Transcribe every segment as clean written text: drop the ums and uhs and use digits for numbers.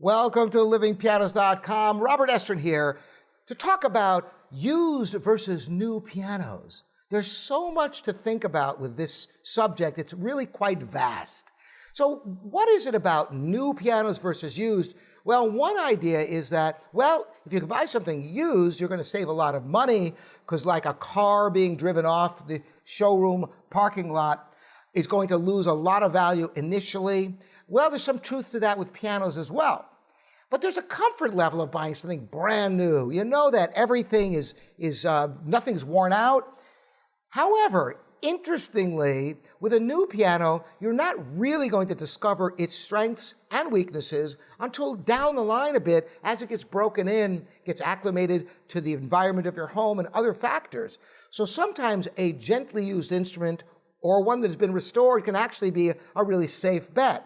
Welcome to livingpianos.com. Robert Estrin here to talk about used versus new pianos. There's so much to think about with this subject. It's really quite vast. So what is it about new pianos versus used? Well, one idea is that, if you can buy something used, you're going to save a lot of money because like a car being driven off the showroom parking lot is going to lose a lot of value initially. Well, there's some truth to that with pianos as well. But there's a comfort level of buying something brand new. You know that everything nothing's worn out. However, interestingly, with a new piano, you're not really going to discover its strengths and weaknesses until down the line a bit as it gets broken in, gets acclimated to the environment of your home and other factors. So sometimes a gently used instrument or one that has been restored can actually be a really safe bet.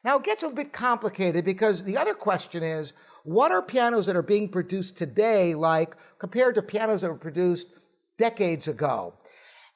Now, it gets a bit complicated because the other question is, what are pianos that are being produced today like compared to pianos that were produced decades ago?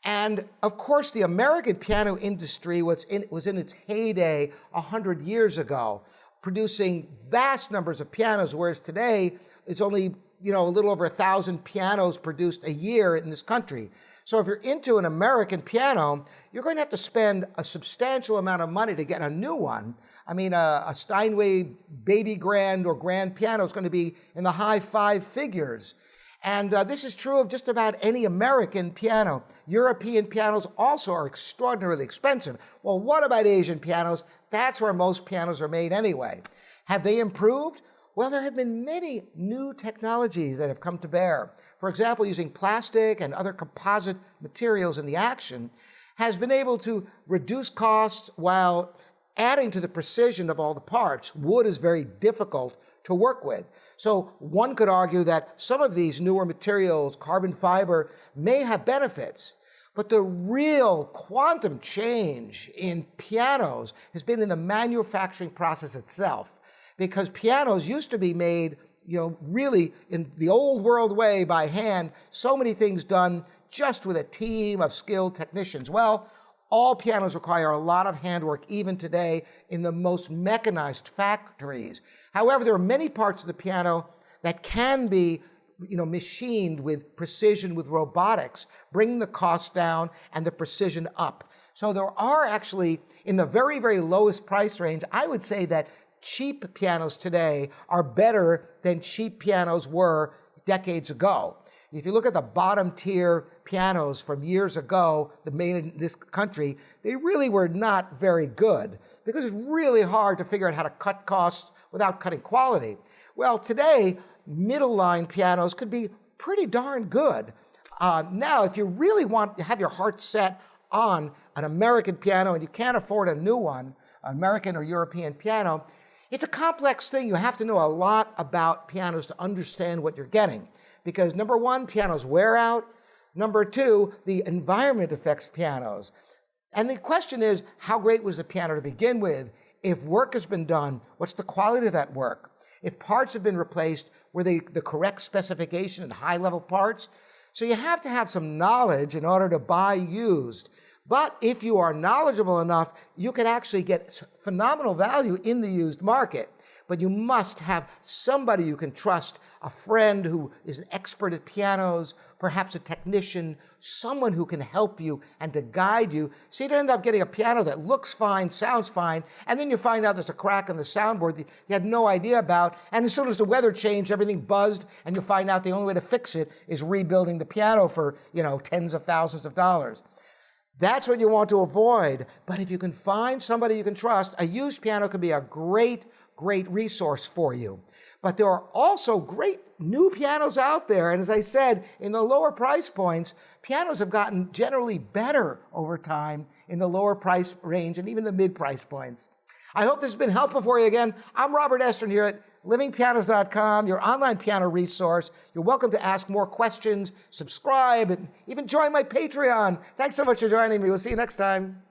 And of course, the American piano industry was in its heyday 100 years ago, producing vast numbers of pianos, whereas today it's only a little over 1,000 pianos produced a year in this country. So if you're into an American piano, you're going to have to spend a substantial amount of money to get a new one. I mean, a Steinway baby grand or grand piano is going to be in the high five figures. And this is true of just about any American piano. European pianos also are extraordinarily expensive. Well, what about Asian pianos? That's where most pianos are made anyway. Have they improved? Well, there have been many new technologies that have come to bear. For example, using plastic and other composite materials in the action has been able to reduce costs while adding to the precision of all the parts. Wood is very difficult to work with. So one could argue that some of these newer materials, carbon fiber, may have benefits. But the real quantum change in pianos has been in the manufacturing process itself. Because pianos used to be made, really in the old world way by hand, so many things done just with a team of skilled technicians. Well, all pianos require a lot of handwork even today in the most mechanized factories. However, there are many parts of the piano that can be machined with precision, with robotics, bringing the cost down and the precision up. So there are actually, in the very, very lowest price range, I would say that cheap pianos today are better than cheap pianos were decades ago. If you look at the bottom tier pianos from years ago, that made in this country, they really were not very good because it's really hard to figure out how to cut costs without cutting quality. Well, today, middle line pianos could be pretty darn good. Now, if you really want to have your heart set on an American piano and you can't afford a new one, American or European piano, it's a complex thing. You have to know a lot about pianos to understand what you're getting. Because number one, pianos wear out. Number two, the environment affects pianos. And the question is, how great was the piano to begin with? If work has been done, what's the quality of that work? If parts have been replaced, were they the correct specification and high-level parts? So you have to have some knowledge in order to buy used. But if you are knowledgeable enough, you can actually get phenomenal value in the used market. But you must have somebody you can trust, a friend who is an expert at pianos, perhaps a technician, someone who can help you and to guide you, so you don't end up getting a piano that looks fine, sounds fine, and then you find out there's a crack in the soundboard that you had no idea about, and as soon as the weather changed, everything buzzed, and you find out the only way to fix it is rebuilding the piano for, tens of thousands of dollars. That's what you want to avoid. But if you can find somebody you can trust, a used piano can be a great resource for you. But there are also great new pianos out there. And as I said, in the lower price points, pianos have gotten generally better over time in the lower price range and even the mid-price points. I hope this has been helpful for you. Again, I'm Robert Estrin here at livingpianos.com, your online piano resource. You're welcome to ask more questions, subscribe, and even join my Patreon. Thanks so much for joining me. We'll see you next time.